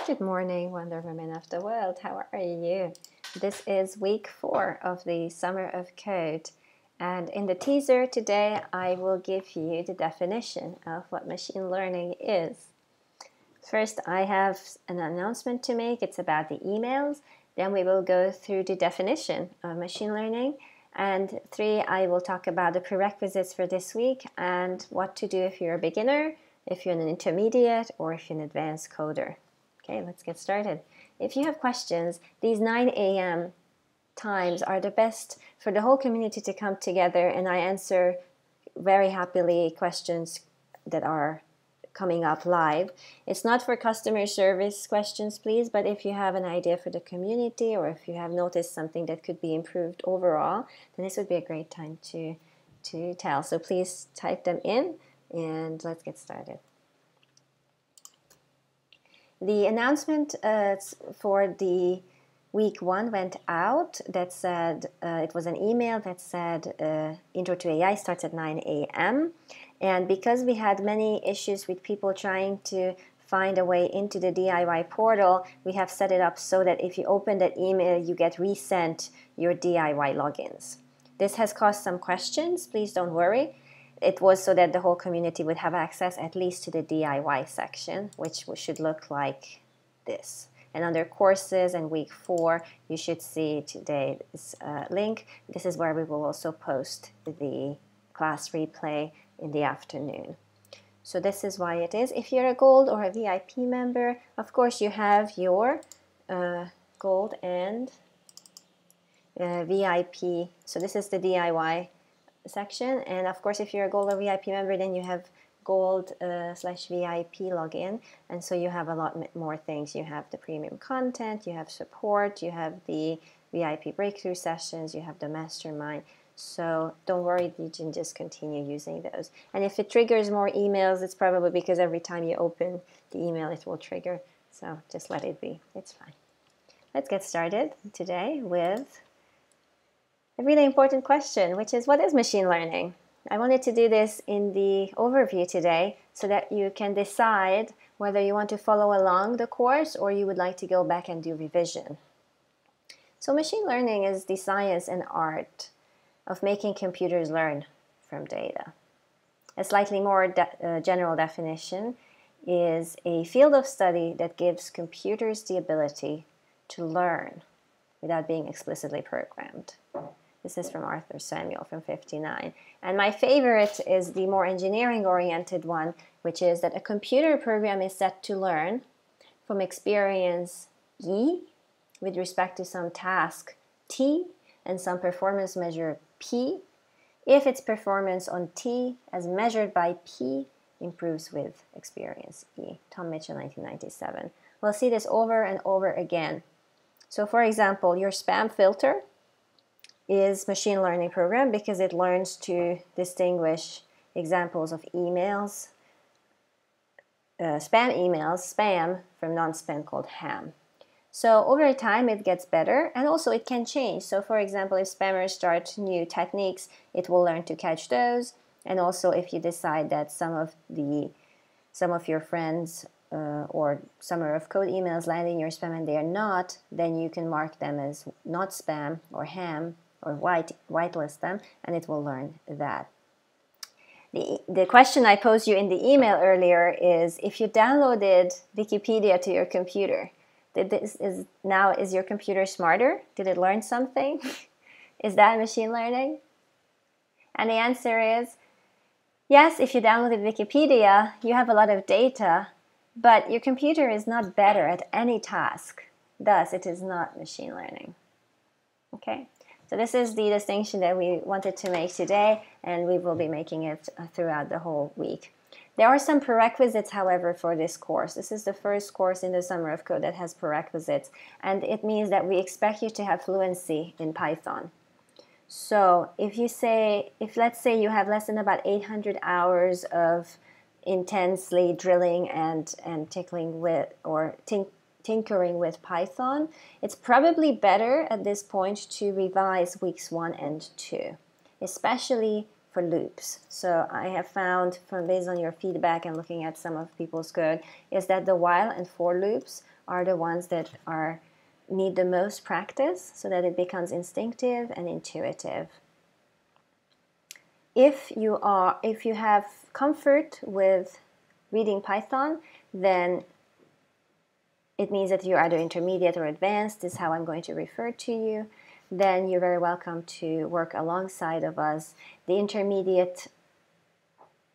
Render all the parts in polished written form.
Good morning, Wonder Women of the world. How are you? This is week 4 of the Summer of Code. And in the teaser today, I will give you the definition of what machine learning is. First, I have an announcement to make. It's about the emails. Then we will go through the definition of machine learning. And 3, I will talk about the prerequisites for this week and what to do if you're a beginner, if you're an intermediate, or if you're an advanced coder. Okay, let's get started. If you have questions, these 9 a.m. times are the best for the whole community to come together, and I answer very happily questions that are coming up live. It's not for customer service questions, please, but if you have an idea for the community or if you have noticed something that could be improved overall, then this would be a great time to tell. So please type them in and let's get started. The announcement for the week 1 went out that said, it was an email that said Intro to AI starts at 9 a.m. And because we had many issues with people trying to find a way into the DIY portal, we have set it up so that if you open that email, you get resent your DIY logins. This has caused some questions. Please don't worry. It was so that the whole community would have access at least to the DIY section, which should look like this. And under courses and week 4, you should see today's link. This is where we will also post the class replay in the afternoon. So this is why it is. If you're a gold or a VIP member, of course you have your gold and VIP. So this is the DIY section, and of course if you're a gold or VIP member, then you have gold/VIP login, and so you have a lot more things. You have the premium content, you have support, you have the VIP breakthrough sessions, you have the mastermind. So don't worry, you can just continue using those. And if it triggers more emails, it's probably because every time you open the email it will trigger, so just let it be. It's fine. Let's get started today with a really important question, which is, what is machine learning? I wanted to do this in the overview today so that you can decide whether you want to follow along the course or you would like to go back and do revision. So machine learning is the science and art of making computers learn from data. A slightly more general definition is a field of study that gives computers the ability to learn without being explicitly programmed. This is from Arthur Samuel from 1959. And my favorite is the more engineering-oriented one, which is that a computer program is set to learn from experience E with respect to some task T and some performance measure P if its performance on T as measured by P improves with experience E. Tom Mitchell, 1997. We'll see this over and over again. So for example, your spam filter is machine learning program because it learns to distinguish examples of emails, spam from non-spam called ham. So over time it gets better, and also it can change. So for example, if spammers start new techniques, it will learn to catch those. And also if you decide that some of your friends or Summer of Code emails land in your spam and they are not, then you can mark them as not spam or ham, or whitelist them, and it will learn that. The question I posed you in the email earlier is, if you downloaded Wikipedia to your computer, is your computer smarter? Did it learn something? Is that machine learning? And the answer is, yes, if you downloaded Wikipedia, you have a lot of data, but your computer is not better at any task. Thus, it is not machine learning. Okay? So this is the distinction that we wanted to make today, and we will be making it throughout the whole week. There are some prerequisites, however, for this course. This is the first course in the Summer of Code that has prerequisites, and it means that we expect you to have fluency in Python. So if let's say you have less than about 800 hours of intensely drilling and tinkering with Python, it's probably better at this point to revise weeks 1 and 2, especially for loops. So I have found, based on your feedback and looking at some of people's code, is that the while and for loops are the ones that need the most practice so that it becomes instinctive and intuitive. If you have comfort with reading Python, then it means that you're either intermediate or advanced. This is how I'm going to refer to you. Then you're very welcome to work alongside of us. The intermediate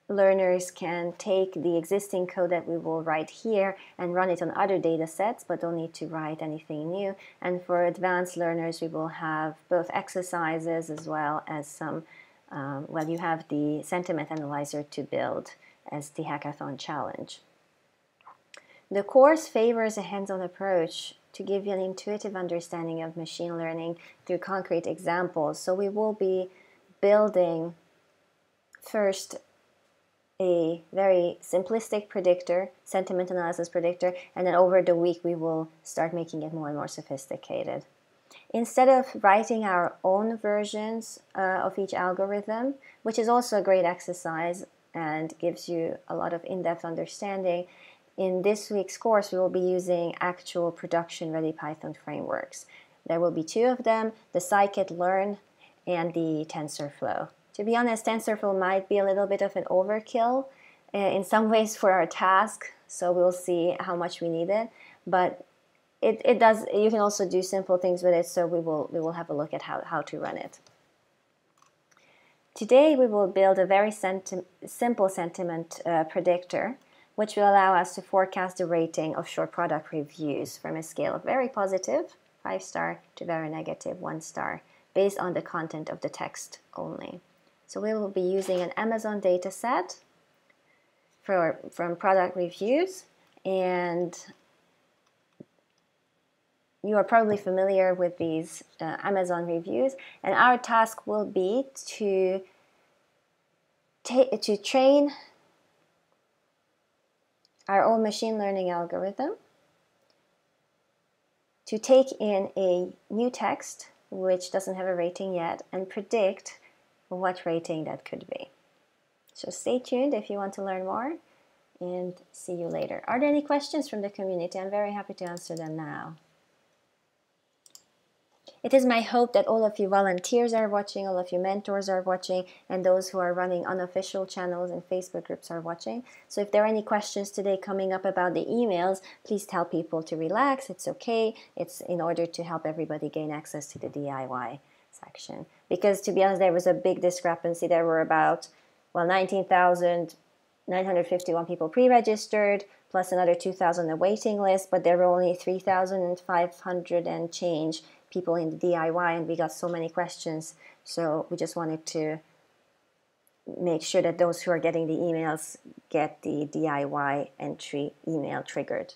learners can take the existing code that we will write here and run it on other data sets, but don't need to write anything new. And for advanced learners, we will have both exercises as well as some, well, you have the sentiment analyzer to build as the hackathon challenge. The course favors a hands-on approach to give you an intuitive understanding of machine learning through concrete examples. So we will be building first a very simplistic predictor, sentiment analysis predictor, and then over the week we will start making it more and more sophisticated. Instead of writing our own versions of each algorithm, which is also a great exercise and gives you a lot of in-depth understanding, in this week's course we will be using actual production-ready Python frameworks. There will be two of them, the scikit-learn and the TensorFlow. To be honest, TensorFlow might be a little bit of an overkill in some ways for our task, so we'll see how much we need it. But it does. You can also do simple things with it, so we will have a look at how to run it. Today we will build a very simple sentiment predictor, which will allow us to forecast the rating of short product reviews from a scale of very positive, 5-star, to very negative, 1-star, based on the content of the text only. So we will be using an Amazon data set from product reviews, and you are probably familiar with these Amazon reviews, and our task will be to train our own machine learning algorithm to take in a new text which doesn't have a rating yet and predict what rating that could be. So stay tuned if you want to learn more, and see you later. Are there any questions from the community? I'm very happy to answer them now. It is my hope that all of you volunteers are watching, all of you mentors are watching, and those who are running unofficial channels and Facebook groups are watching. So if there are any questions today coming up about the emails, please tell people to relax. It's okay. It's in order to help everybody gain access to the DIY section. Because to be honest, there was a big discrepancy. There were about, well, 19,951 people pre-registered, plus another 2,000 on the waiting list, but there were only 3,500 and change people in the DIY, and we got so many questions, so we just wanted to make sure that those who are getting the emails get the DIY entry email triggered.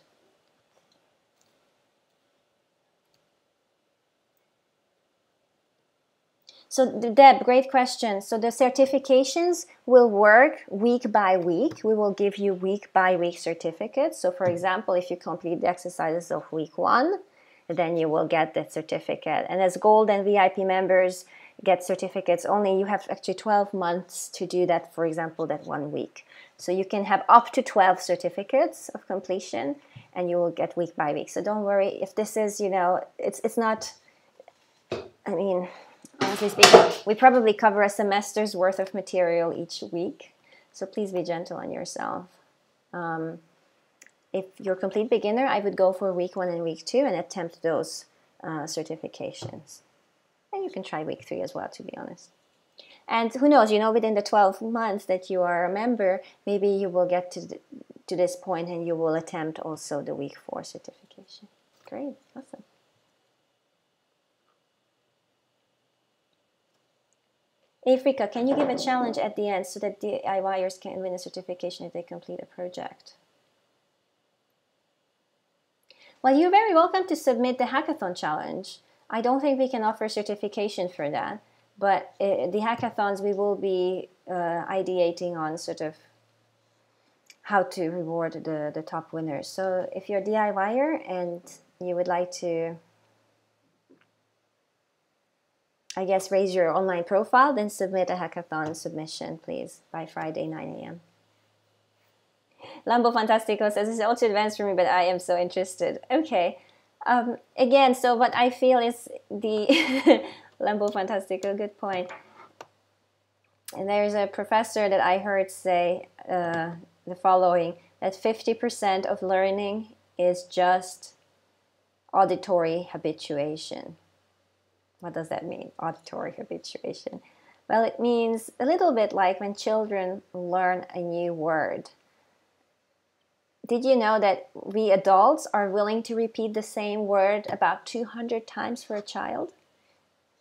So Deb, great question. So the certifications will work week by week. We will give you week by week certificates. So for example, if you complete the exercises of week 1, then you will get that certificate. And as Gold and VIP members get certificates only, you have actually 12 months to do that, for example, that 1 week. So you can have up to 12 certificates of completion, and you will get week by week. So don't worry if this is, it's not, I mean, honestly speaking, we probably cover a semester's worth of material each week. So please be gentle on yourself. If you're a complete beginner, I would go for week 1 and week 2 and attempt those certifications. And you can try week 3 as well, to be honest. And who knows, within the 12 months that you are a member, maybe you will get to this point and you will attempt also the week 4 certification. Great, awesome. Africa, can you give a challenge at the end so that DIYers can win a certification if they complete a project? Well, you're very welcome to submit the hackathon challenge. I don't think we can offer certification for that, but the hackathons we will be ideating on sort of how to reward the top winners. So if you're a DIYer and you would like to, I guess, raise your online profile, then submit a hackathon submission, please, by Friday, 9 a.m. Lambo Fantastico says, it's also advanced for me, but I am so interested. Okay. Again, so what I feel is the Lambo Fantastico, good point. And there's a professor that I heard say the following, that 50% of learning is just auditory habituation. What does that mean, auditory habituation? Well, it means a little bit like when children learn a new word. Did you know that we adults are willing to repeat the same word about 200 times for a child?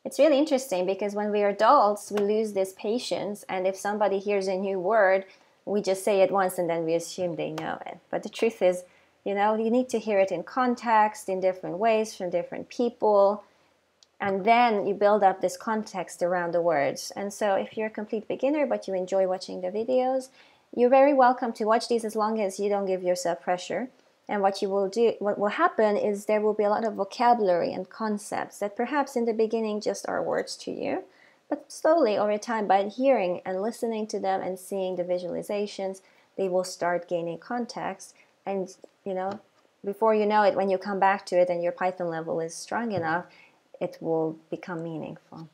It's really interesting because when we are adults, we lose this patience, and if somebody hears a new word, we just say it once and then we assume they know it. But the truth is, you know, you need to hear it in context, in different ways, from different people, and then you build up this context around the words. And so if you're a complete beginner but you enjoy watching the videos, you're very welcome to watch these as long as you don't give yourself pressure. And what will happen is there will be a lot of vocabulary and concepts that perhaps in the beginning just are words to you, but slowly over time, by hearing and listening to them and seeing the visualizations, they will start gaining context. And, you know, before you know it, when you come back to it and your Python level is strong enough, it will become meaningful.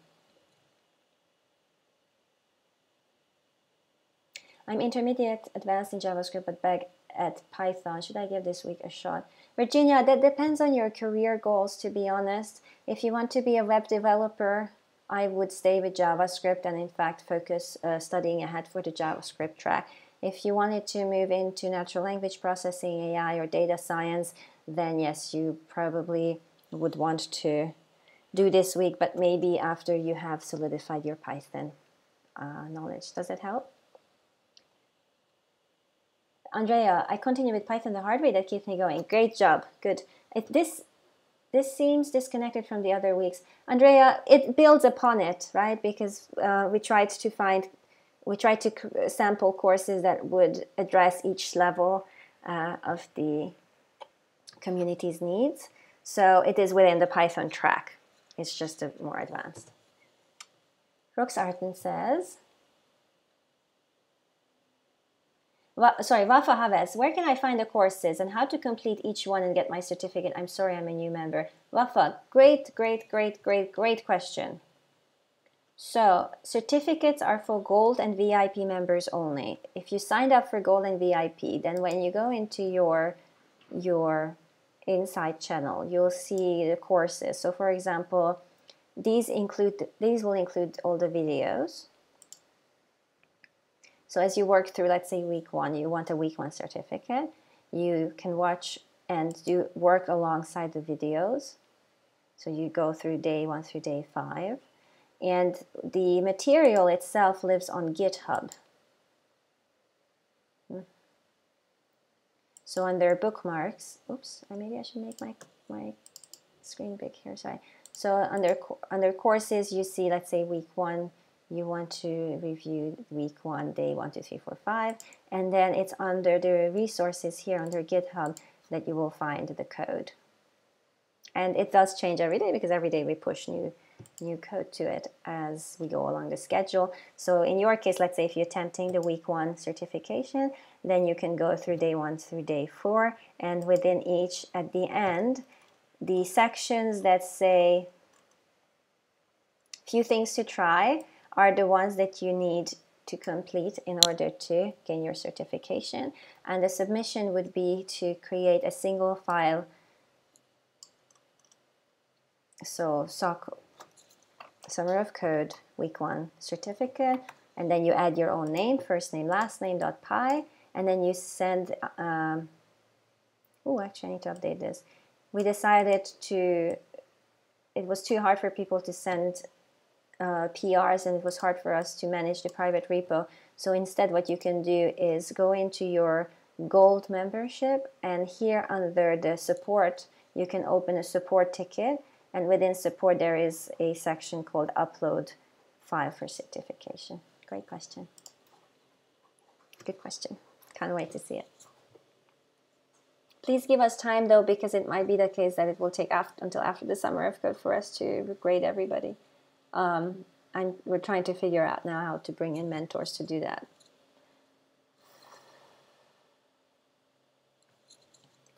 I'm intermediate advanced in JavaScript but back at Python. Should I give this week a shot? Virginia, that depends on your career goals, to be honest. If you want to be a web developer, I would stay with JavaScript and in fact focus studying ahead for the JavaScript track. If you wanted to move into natural language processing, AI, or data science, then yes, you probably would want to do this week, but maybe after you have solidified your Python knowledge. Does that help? Andrea, I continue with Python the hard way. That keeps me going. Great job. Good. This seems disconnected from the other weeks. Andrea, it builds upon it, right? Because we tried to sample courses that would address each level of the community's needs. So it is within the Python track. It's just more advanced. Rox Arten says, Wafa Havez, where can I find the courses and how to complete each one and get my certificate? I'm sorry, I'm a new member. Wafa, great question. So certificates are for Gold and VIP members only. If you signed up for Gold and VIP, then when you go into your Insight channel, you'll see the courses. So for example, these will include all the videos. So as you work through, let's say week 1, you want a week 1 certificate, you can watch and do work alongside the videos. So you go through day 1 through day 5. And the material itself lives on GitHub. So under bookmarks, oops, maybe I should make my screen big here, sorry. So under courses, you see, let's say week 1, you want to review week 1, day 1, 2, 3, 4, 5, and then it's under the resources here under GitHub that you will find the code. And it does change every day because every day we push new code to it as we go along the schedule. So in your case, let's say if you're attempting the week 1 certification, then you can go through day 1 through day 4, and within each, at the end, the sections that say few things to try are the ones that you need to complete in order to gain your certification. And the submission would be to create a single file. So SOC, summary of code, week 1 certificate, and then you add your own name, first name, last name, .py, and then you send, oh, actually I need to update this. We decided it was too hard for people to send PRs, and it was hard for us to manage the private repo. So instead what you can do is go into your Gold membership, and here under the support, you can open a support ticket, and within support there is a section called upload file for certification. Great question. Good question. Can't wait to see it. Please give us time though, because it might be the case that it will take until after the summer of code for us to grade everybody. We're trying to figure out now how to bring in mentors to do that.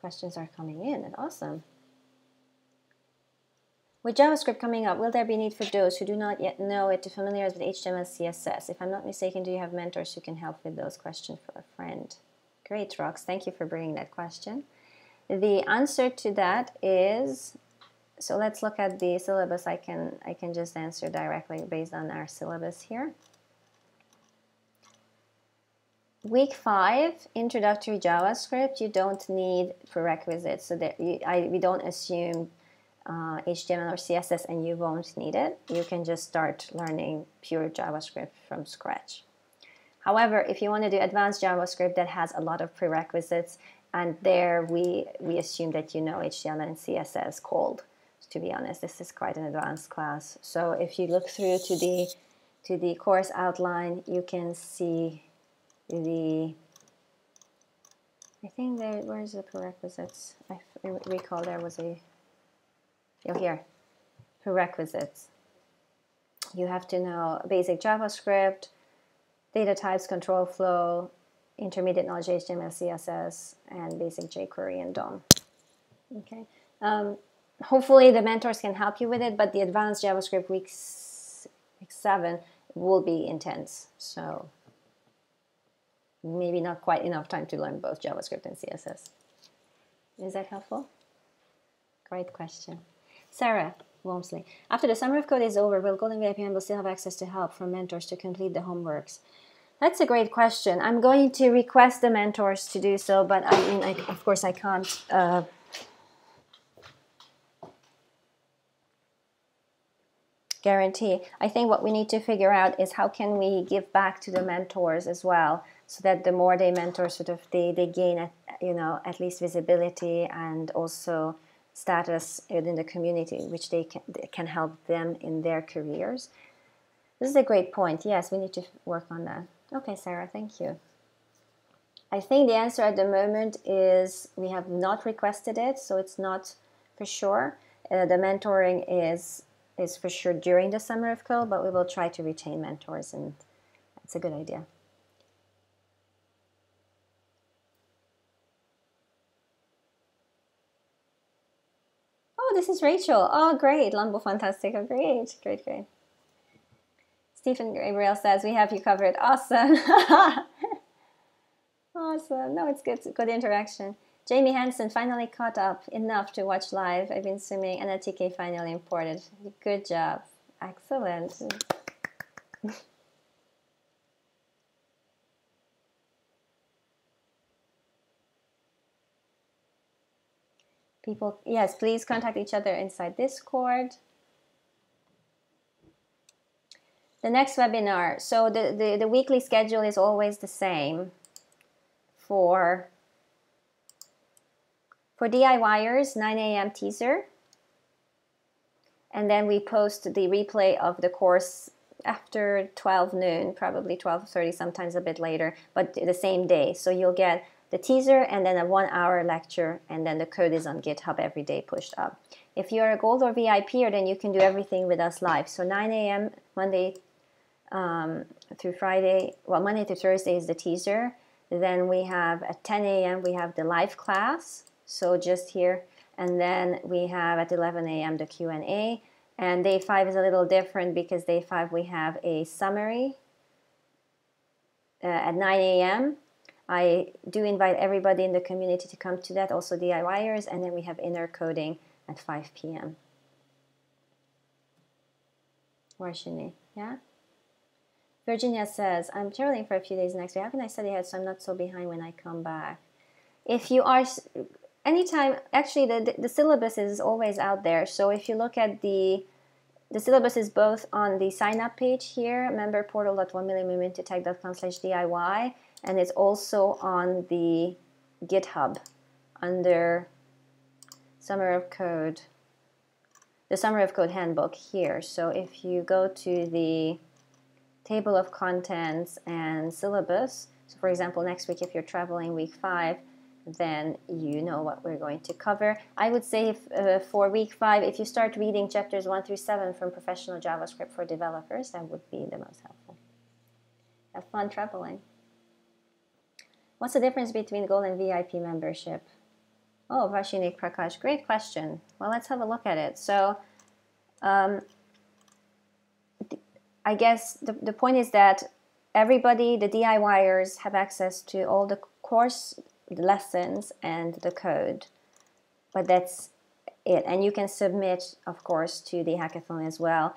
Questions are coming in, and awesome. With JavaScript coming up, will there be need for those who do not yet know it to familiarize with HTML, CSS? If I'm not mistaken, do you have mentors who can help with those questions for a friend? Great, Rox. Thank you for bringing that question. The answer to that is, so let's look at the syllabus. I can just answer directly based on our syllabus here. Week 5, introductory JavaScript, you don't need prerequisites. So that we don't assume HTML or CSS and you won't need it. You can just start learning pure JavaScript from scratch. However, if you want to do advanced JavaScript, that has a lot of prerequisites, and there we assume that you know HTML and CSS cold. To be honest, this is quite an advanced class. So if you look through to the course outline, you can see I think there, where's the prerequisites? I recall there was here, prerequisites. You have to know basic JavaScript, data types, control flow, intermediate knowledge HTML, CSS, and basic jQuery and DOM. Okay. Hopefully the mentors can help you with it, but the advanced JavaScript week 7 will be intense. So maybe not quite enough time to learn both JavaScript and CSS. Is that helpful? Great question. Sarah Walmsley. After the summer of code is over, will Golden VIP members still have access to help from mentors to complete the homeworks? That's a great question. I'm going to request the mentors to do so, but I mean, of course I can't guarantee. I think what we need to figure out is how can we give back to the mentors as well, so that the more they mentor, sort of they gain at least visibility and also status within the community, which they can help them in their careers. This is a great point. Yes, we need to work on that. Okay, Sarah, thank you. I think the answer at the moment is we have not requested it, so it's not for sure. The mentoring is for sure during the summer of code, but we will try to retain mentors, and that's a good idea. Oh, this is Rachel. Oh, great. Lambo Fantastico. Great, great, great. Stephen Gabriel says, we have you covered. Awesome. Awesome. No, it's good. Good interaction. Jamie Hansen finally caught up enough to watch live. I've been swimming and a TK finally imported. Good job. Excellent. People, yes, please contact each other inside Discord. The next webinar. So the weekly schedule is always the same for DIYers, 9 a.m. teaser. And then we post the replay of the course after 12 noon, probably 12:30, sometimes a bit later, but the same day. So you'll get the teaser and then a 1-hour lecture, and then the code is on GitHub every day pushed up. If you're a Gold or VIPer, then you can do everything with us live. So 9 a.m. Monday through Friday, well, Monday to Thursday is the teaser. Then we have at 10 a.m. we have the live class, so just here. And then we have at 11 a.m. the Q&A. And day 5 is a little different because day 5 we have a summary at 9 a.m. I do invite everybody in the community to come to that, also DIYers, and then we have inner coding at 5 p.m. Warshini, yeah? Virginia says, I'm traveling for a few days next week. How can I study ahead so I'm not so behind when I come back? If you are, anytime, actually the syllabus is always out there. So if you look at the syllabus is both on the sign up page here, memberportal.1millionwomen2tech.com/DIY, and it's also on the GitHub under Summer of Code, the Summer of Code handbook here. So if you go to the table of contents and syllabus, so for example, next week if you're traveling week 5, then you know what we're going to cover. I would say for week 5, if you start reading chapters 1 through 7 from Professional JavaScript for Developers, that would be the most helpful. Have fun traveling. What's the difference between Gold and VIP membership? Oh, Vashinik Prakash, great question. Well, let's have a look at it. So I guess the point is that everybody, the DIYers, have access to all the course lessons and the code, but that's it. And you can submit, of course, to the hackathon as well,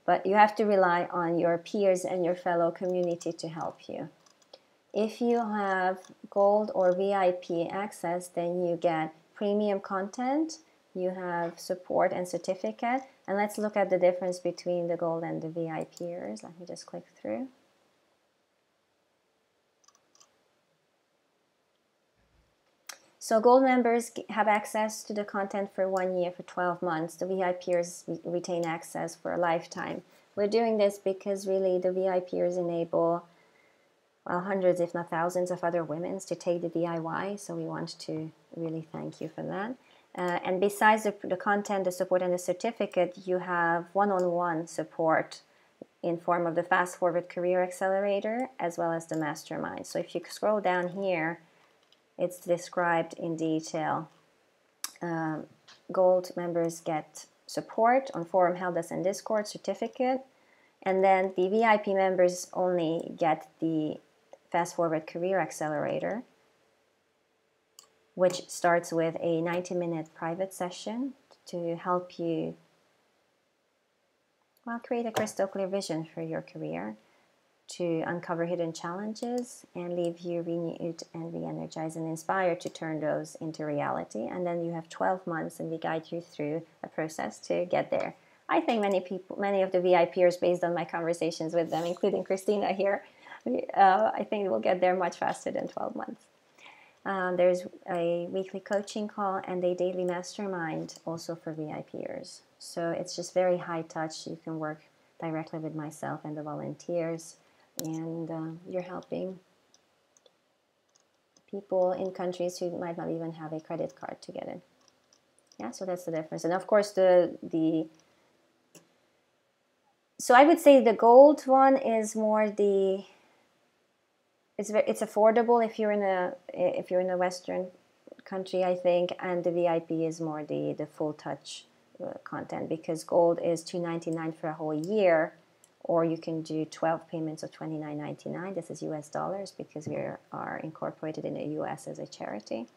but you have to rely on your peers and your fellow community to help you. If you have gold or VIP access, then you get premium content, you have support and certificate. And let's look at the difference between the gold and the VIPers. Let me just click through. So gold members have access to the content for 1 year, for 12 months. The VIPers retain access for a lifetime. We're doing this because really the VIPers enable hundreds, if not thousands, of other women to take the DIY. So we want to really thank you for that. And besides the content, the support, and the certificate, you have one-on-one support in form of the Fast Forward Career Accelerator as well as the Mastermind. So if you scroll down here, it's described in detail. Gold members get support on forum, helpdesk, and Discord certificate. And then the VIP members only get the Fast Forward Career Accelerator, which starts with a 90-minute private session to help you create a crystal clear vision for your career, to uncover hidden challenges and leave you renewed and re-energized and inspired to turn those into reality. And then you have 12 months and we guide you through a process to get there. I think many of the VIPers, based on my conversations with them, including Christina here, I think we'll get there much faster than 12 months. There's a weekly coaching call and a daily mastermind also for VIPers. So it's just very high touch. You can work directly with myself and the volunteers, and you're helping people in countries who might not even have a credit card to get in. Yeah, so that's the difference. And of course, so I would say the gold one is more it's affordable if you're in a Western country, I think, and the VIP is more the full touch content, because gold is $299 for a whole year, or you can do 12 payments of $29.99. This is US dollars because we are incorporated in the US as a charity,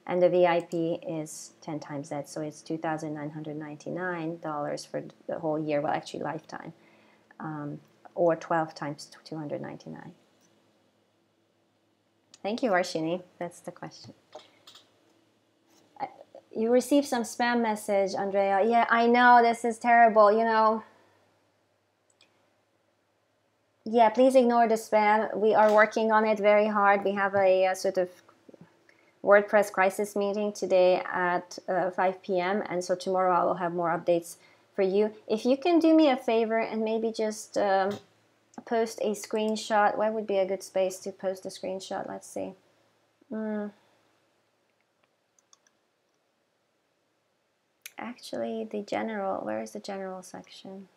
and the VIP is 10 times that, so it's $2,999 for the whole year. Well, actually lifetime, or 12 times $299. Thank you, Arshini. That's the question. You received some spam message, Andrea. Yeah, I know, this is terrible, you know. Yeah, please ignore the spam. We are working on it very hard. We have a sort of WordPress crisis meeting today at 5 p.m. And so tomorrow I will have more updates for you. If you can do me a favor and maybe just post a screenshot. Where would be a good space to post a screenshot? Let's see. Actually, the general, where is the general section?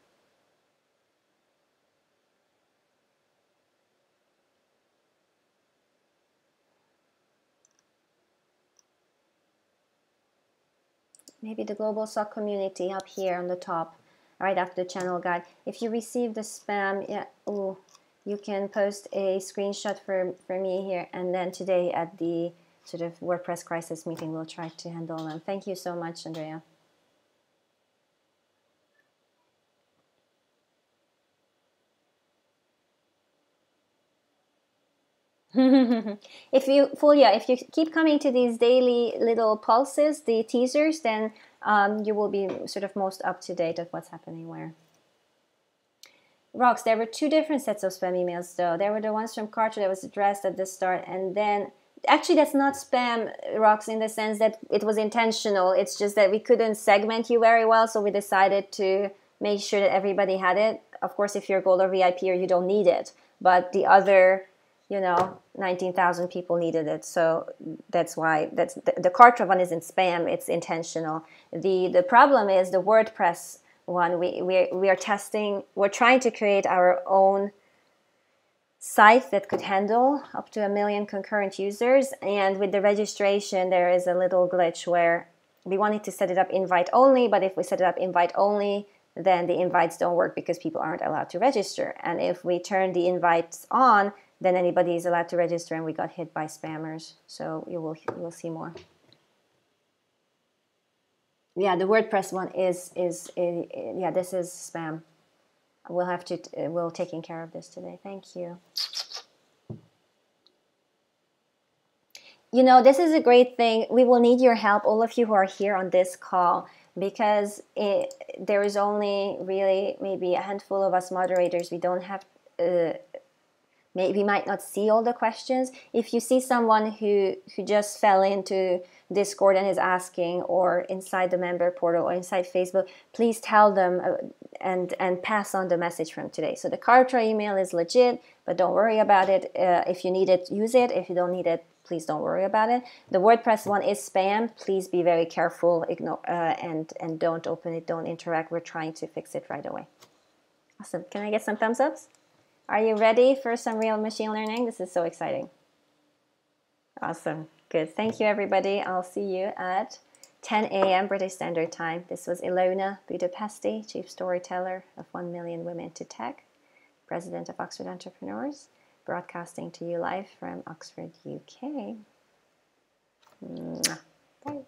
Maybe the global SOC community up here on the top, right after the channel guide. If you receive the spam, yeah, ooh, you can post a screenshot for me here, and then today at the sort of WordPress crisis meeting, we'll try to handle them. Thank you so much, Andrea. If you keep coming to these daily little pulses, the teasers, then you will be sort of most up to date of what's happening where. Rox, there were two different sets of spam emails though. There were the ones from Carter that was addressed at the start, and then actually that's not spam, Rox, in the sense that it was intentional. It's just that we couldn't segment you very well, so we decided to make sure that everybody had it. Of course, if you're Gold or VIP, or you don't need it, but the other, 19,000 people needed it, so that's why the Carter one isn't spam, it's intentional. The problem is the WordPress one. We are testing. We're trying to create our own site that could handle up to 1 million concurrent users. And with the registration, there is a little glitch where we wanted to set it up invite only, but if we set it up invite only, then the invites don't work because people aren't allowed to register. And if we turn the invites on, then anybody is allowed to register, and we got hit by spammers. So you will see more. Yeah, the WordPress one is yeah, this is spam. We'll taking care of this today. Thank you. You know, this is a great thing. We will need your help, all of you who are here on this call, because there is only really maybe a handful of us moderators. We don't have, maybe might not see all the questions. If you see someone who just fell into Discord and is asking, or inside the member portal or inside Facebook, please tell them and pass on the message from today. So the Kartra email is legit, but don't worry about it. If you need it, use it. If you don't need it, please don't worry about it. The WordPress one is spam. Please be very careful, ignore and don't open it, don't interact. We're trying to fix it right away. Awesome. Can I get some thumbs ups? Are you ready for some real machine learning? This is so exciting. Awesome. Good. Thank you, everybody. I'll see you at 10 a.m. British Standard Time. This was Ilona Budapesti, Chief Storyteller of 1 Million Women to Tech, President of Oxford Entrepreneurs, broadcasting to you live from Oxford, UK. Bye.